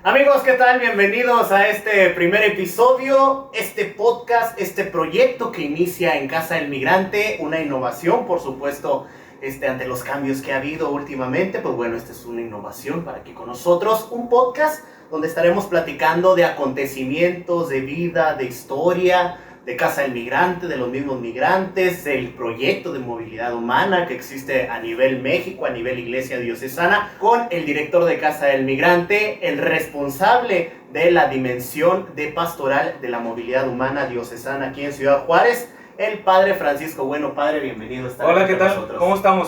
Amigos, ¿qué tal? Bienvenidos a este primer episodio, este podcast, este proyecto que inicia en Casa del Migrante, una innovación, por supuesto, ante los cambios que ha habido últimamente. Pues bueno, esta es una innovación para aquí con nosotros, un podcast donde estaremos platicando de acontecimientos, de vida, de historia, de Casa del Migrante, de los mismos migrantes, del proyecto de movilidad humana que existe a nivel México, a nivel Iglesia Diocesana, con el director de Casa del Migrante, el responsable de la dimensión de pastoral de la movilidad humana diocesana aquí en Ciudad Juárez, el Padre Francisco. Bueno, Padre, bienvenido a estar Hola, aquí ¿qué con tal? nosotros.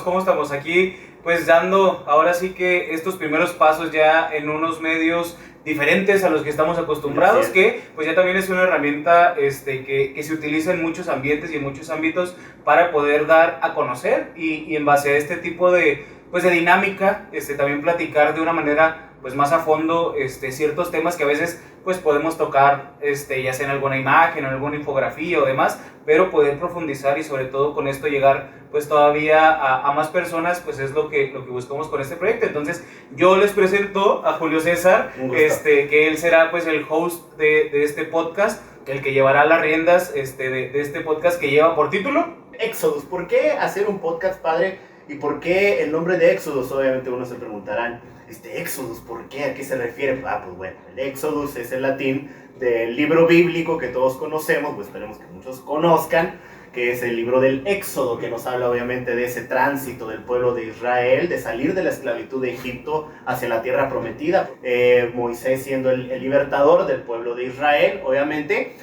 ¿Cómo estamos? Aquí, pues dando ahora sí que estos primeros pasos ya en unos medios diferentes a los que estamos acostumbrados, que pues ya también es una herramienta que se utiliza en muchos ambientes y en muchos ámbitos para poder dar a conocer y en base a este tipo de dinámica, también platicar de una manera pues más a fondo ciertos temas que a veces pues podemos tocar ya sea en alguna imagen o en alguna infografía o demás, pero poder profundizar y sobre todo con esto llegar pues todavía a más personas, pues es lo que buscamos con este proyecto. Entonces yo les presento a Julio César, que él será pues el host de este podcast, el que llevará las riendas de este podcast que lleva por título Éxodos. ¿Por qué hacer un podcast, Padre? ¿Y por qué el nombre de Éxodos? Obviamente uno se preguntarán, Éxodos, ¿por qué? ¿A qué se refiere? Pues bueno, el Éxodos es el latín del libro bíblico que todos conocemos, pues esperemos que muchos conozcan, que es el libro del Éxodo, que nos habla obviamente de ese tránsito del pueblo de Israel, de salir de la esclavitud de Egipto hacia la tierra prometida. Moisés siendo el libertador del pueblo de Israel, obviamente,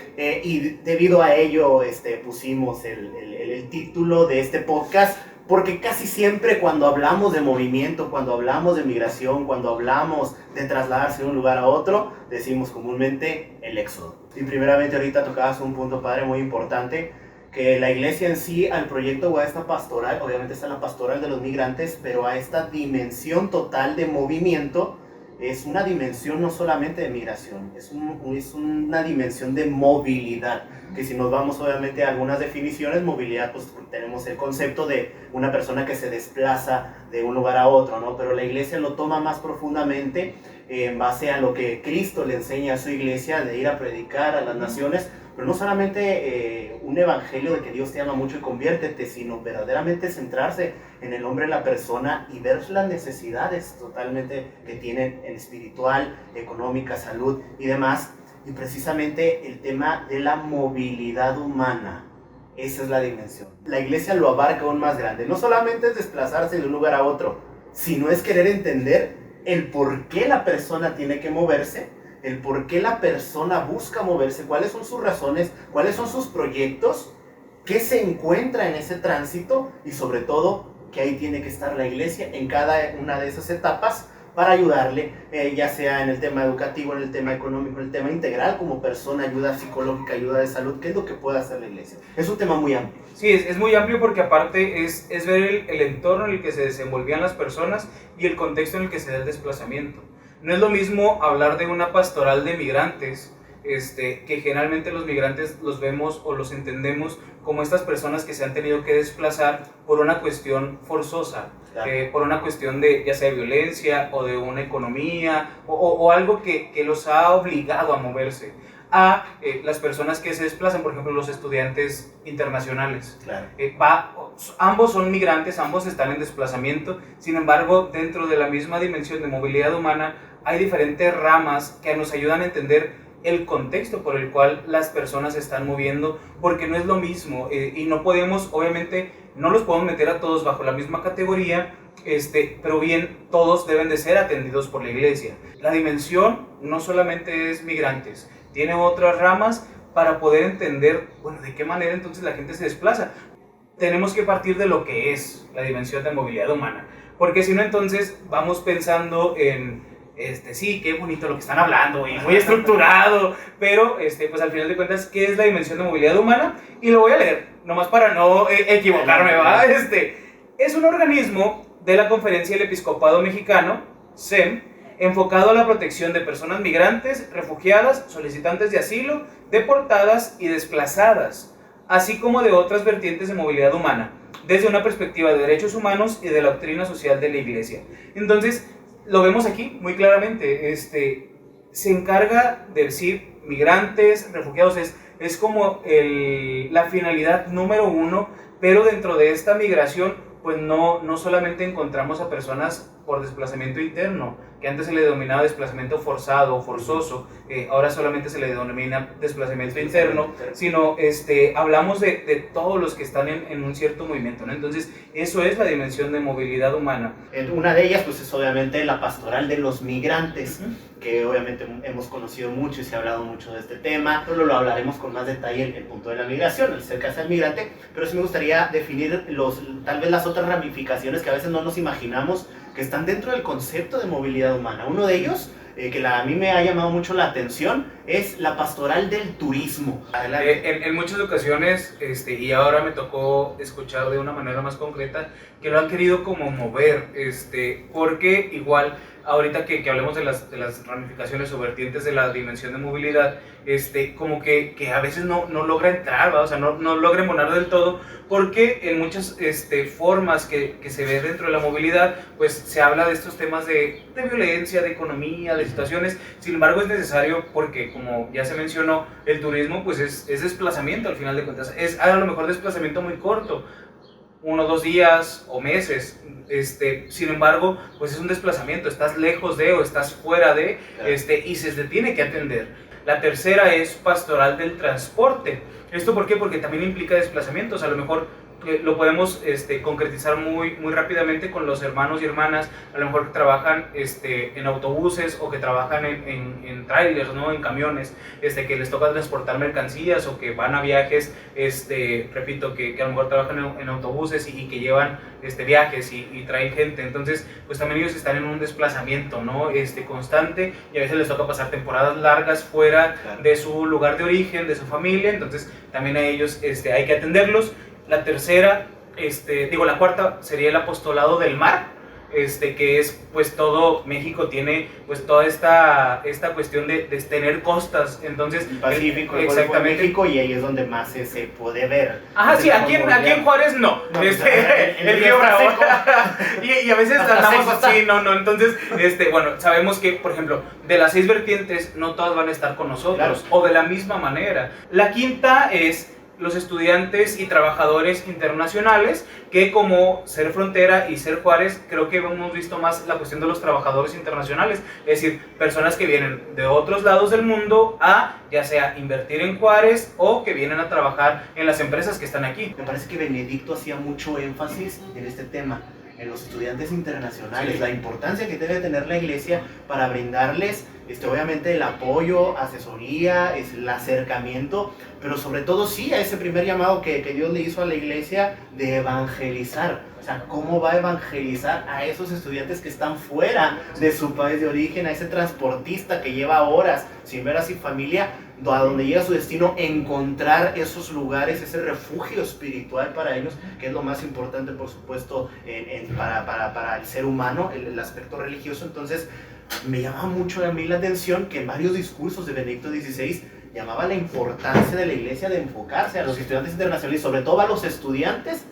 y debido a ello pusimos el título de este podcast, porque casi siempre cuando hablamos de movimiento, cuando hablamos de migración, cuando hablamos de trasladarse de un lugar a otro, decimos comúnmente el éxodo. Y primeramente ahorita tocabas un punto, Padre, muy importante, que la iglesia en sí, al proyecto o a esta pastoral, obviamente está la pastoral de los migrantes, pero a esta dimensión total de movimiento, es una dimensión no solamente de migración, es una dimensión de movilidad, que si nos vamos obviamente a algunas definiciones, movilidad, pues tenemos el concepto de una persona que se desplaza de un lugar a otro, ¿no? Pero la iglesia lo toma más profundamente en base a lo que Cristo le enseña a su iglesia, de ir a predicar a las naciones, pero no solamente un evangelio de que Dios te ama mucho y conviértete, sino verdaderamente centrarse en el hombre, en la persona, y ver las necesidades totalmente que tienen en espiritual, económica, salud y demás. Y precisamente el tema de la movilidad humana, esa es la dimensión. La iglesia lo abarca aún más grande. No solamente es desplazarse de un lugar a otro, sino es querer entender el por qué la persona tiene que moverse, el por qué la persona busca moverse, cuáles son sus razones, cuáles son sus proyectos, qué se encuentra en ese tránsito y sobre todo que ahí tiene que estar la iglesia en cada una de esas etapas para ayudarle, ya sea en el tema educativo, en el tema económico, en el tema integral como persona, ayuda psicológica, ayuda de salud. ¿Qué es lo que puede hacer la iglesia? Es un tema muy amplio. Sí, es muy amplio porque aparte es ver el entorno en el que se desenvolvían las personas y el contexto en el que se da el desplazamiento. No es lo mismo hablar de una pastoral de migrantes, que generalmente los migrantes los vemos o los entendemos como estas personas que se han tenido que desplazar por una cuestión forzosa, claro. Por una cuestión de ya sea violencia o de una economía o algo que los ha obligado a moverse, a las personas que se desplazan, por ejemplo los estudiantes internacionales. Claro. Ambos son migrantes, ambos están en desplazamiento, sin embargo dentro de la misma dimensión de movilidad humana hay diferentes ramas que nos ayudan a entender el contexto por el cual las personas se están moviendo, porque no es lo mismo y no podemos, obviamente, no los podemos meter a todos bajo la misma categoría, pero bien, todos deben de ser atendidos por la iglesia. La dimensión no solamente es migrantes, tiene otras ramas para poder entender, bueno, de qué manera entonces la gente se desplaza. Tenemos que partir de lo que es la dimensión de movilidad humana, porque si no entonces vamos pensando en sí, qué bonito lo que están hablando y muy estructurado, pero pues al final de cuentas, ¿qué es la dimensión de movilidad humana? Y lo voy a leer, nomás para no equivocarme, ¿va? Es un organismo de la Conferencia del Episcopado Mexicano, CEM, enfocado a la protección de personas migrantes, refugiadas, solicitantes de asilo, deportadas y desplazadas, así como de otras vertientes de movilidad humana, desde una perspectiva de derechos humanos y de la doctrina social de la Iglesia. Entonces, lo vemos aquí muy claramente. se encarga de decir migrantes, refugiados, es como la finalidad número uno, pero dentro de esta migración pues no solamente encontramos a personas por desplazamiento interno, que antes se le denominaba desplazamiento forzado o forzoso, ahora solamente se le denomina desplazamiento interno, sino hablamos de todos los que están en un cierto movimiento, ¿no? Entonces, eso es la dimensión de movilidad humana. Una de ellas, pues, es obviamente la pastoral de los migrantes, que obviamente hemos conocido mucho y se ha hablado mucho de este tema. Solo lo hablaremos con más detalle el punto de la migración, el ser casa del migrante, pero sí me gustaría definir tal vez las otras ramificaciones que a veces no nos imaginamos que están dentro del concepto de movilidad humana. Uno de ellos, a mí me ha llamado mucho la atención, es la pastoral del turismo. En muchas ocasiones, y ahora me tocó escuchar de una manera más concreta, que lo han querido como mover, porque igual, ahorita que hablemos de las ramificaciones o vertientes de la dimensión de movilidad, como que a veces no logra entrar, ¿va? O sea, no logra embonar del todo, porque en muchas formas que se ve dentro de la movilidad, pues se habla de estos temas de violencia, de economía, de situaciones. Sin embargo, es necesario porque, como ya se mencionó, el turismo pues es desplazamiento al final de cuentas. Es a lo mejor desplazamiento muy corto, 1 o 2 días o meses, sin embargo, pues es un desplazamiento, estás lejos de o estás fuera de, claro. Y se te tiene que atender. La tercera es pastoral del transporte. ¿Esto por qué? Porque también implica desplazamientos. A lo mejor lo podemos concretizar muy rápidamente con los hermanos y hermanas, a lo mejor que trabajan en autobuses o que trabajan en trailers, ¿no? En camiones, que les toca transportar mercancías o que van a viajes, repito, que a lo mejor trabajan en autobuses y que llevan viajes y traen gente. Entonces, pues también ellos están en un desplazamiento, ¿no? Constante, y a veces les toca pasar temporadas largas fuera de su lugar de origen, de su familia. Entonces también a ellos hay que atenderlos. La tercera, la cuarta sería el apostolado del mar, que es pues todo México tiene pues toda esta cuestión de tener costas. Entonces el Pacífico, el exactamente, Golfo de México, y ahí es donde más se puede ver. Ajá, sí, aquí en Juárez no, el río Bravo. y a veces andamos así, no, entonces bueno, sabemos que, por ejemplo, de las 6 vertientes no todas van a estar con nosotros, claro, o de la misma manera. La quinta es los estudiantes y trabajadores internacionales, que como Ser Frontera y Ser Juárez, creo que hemos visto más la cuestión de los trabajadores internacionales, es decir, personas que vienen de otros lados del mundo a, ya sea invertir en Juárez o que vienen a trabajar en las empresas que están aquí. Me parece que Benedicto hacía mucho énfasis en este tema, en los estudiantes internacionales, sí, la importancia que debe tener la iglesia para brindarles obviamente el apoyo, asesoría, el acercamiento, pero sobre todo sí a ese primer llamado que Dios le hizo a la iglesia de evangelizar. O sea, ¿cómo va a evangelizar a esos estudiantes que están fuera de su país de origen, a ese transportista que lleva horas sin ver a su familia, a donde llega a su destino, encontrar esos lugares, ese refugio espiritual para ellos, que es lo más importante, por supuesto, para el ser humano, el aspecto religioso? Entonces, me llama mucho a mí la atención que en varios discursos de Benedicto XVI llamaba la importancia de la iglesia de enfocarse a los estudiantes internacionales, y sobre todo a los estudiantes.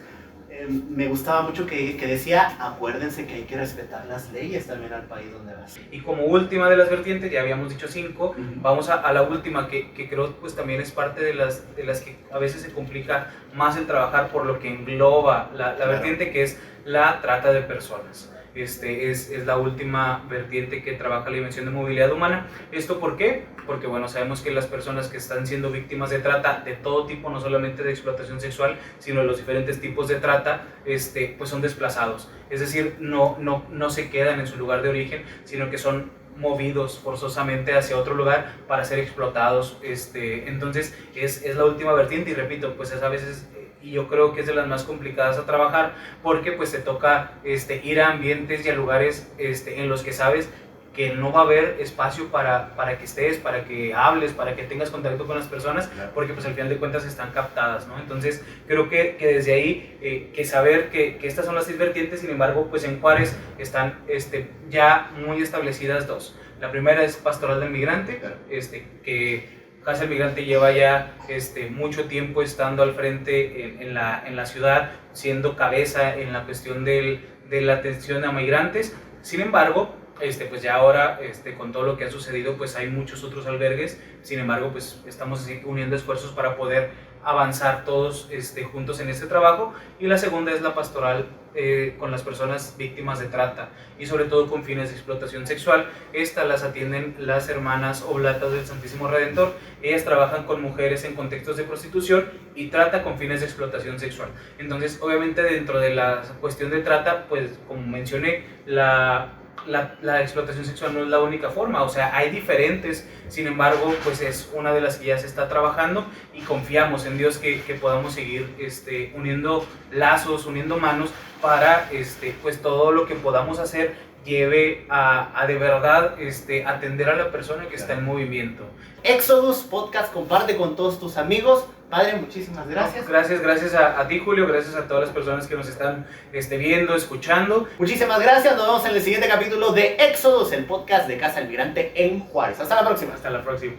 Me gustaba mucho que decía, acuérdense que hay que respetar las leyes también al país donde vas. Y como última de las vertientes, ya habíamos dicho 5, vamos a la última, que creo pues también es parte de las que a veces se complica más el trabajar por lo que engloba la claro, vertiente, que es la trata de personas. Es la última vertiente que trabaja la dimensión de movilidad humana. ¿Esto por qué? Porque bueno, sabemos que las personas que están siendo víctimas de trata de todo tipo, no solamente de explotación sexual, sino de los diferentes tipos de trata, pues son desplazados. Es decir, no se quedan en su lugar de origen, sino que son movidos forzosamente hacia otro lugar para ser explotados. Entonces es la última vertiente, y repito, pues es a veces, y yo creo que es de las más complicadas a trabajar, porque pues te toca ir a ambientes y a lugares en los que sabes que no va a haber espacio para que estés, para que hables, para que tengas contacto con las personas, porque pues al final de cuentas están captadas, ¿no? Entonces creo que desde ahí, que saber que estas son las 6 vertientes. Sin embargo, pues en Juárez están ya muy establecidas 2. La primera es pastoral del migrante, que Casa del Migrante lleva ya mucho tiempo estando al frente en la ciudad, siendo cabeza en la cuestión de la atención a migrantes. Sin embargo, pues ya ahora, con todo lo que ha sucedido, pues hay muchos otros albergues. Sin embargo, pues estamos uniendo esfuerzos para poder avanzar todos juntos en este trabajo. Y la segunda es la pastoral con las personas víctimas de trata y sobre todo con fines de explotación sexual. Estas las atienden las hermanas Oblatas del Santísimo Redentor. Ellas trabajan con mujeres en contextos de prostitución y trata con fines de explotación sexual. Entonces, obviamente, dentro de la cuestión de trata, pues como mencioné, la explotación sexual no es la única forma, o sea, hay diferentes. Sin embargo, pues es una de las que ya se está trabajando y confiamos en Dios que podamos seguir uniendo lazos, uniendo manos para pues todo lo que podamos hacer lleve a de verdad atender a la persona que está en movimiento. Éxodus Podcast, comparte con todos tus amigos. Padre, muchísimas gracias. Gracias a ti, Julio, gracias a todas las personas que nos están viendo, escuchando. Muchísimas gracias, nos vemos en el siguiente capítulo de Éxodus, el podcast de Casa del Migrante en Juárez. Hasta la próxima. Hasta la próxima.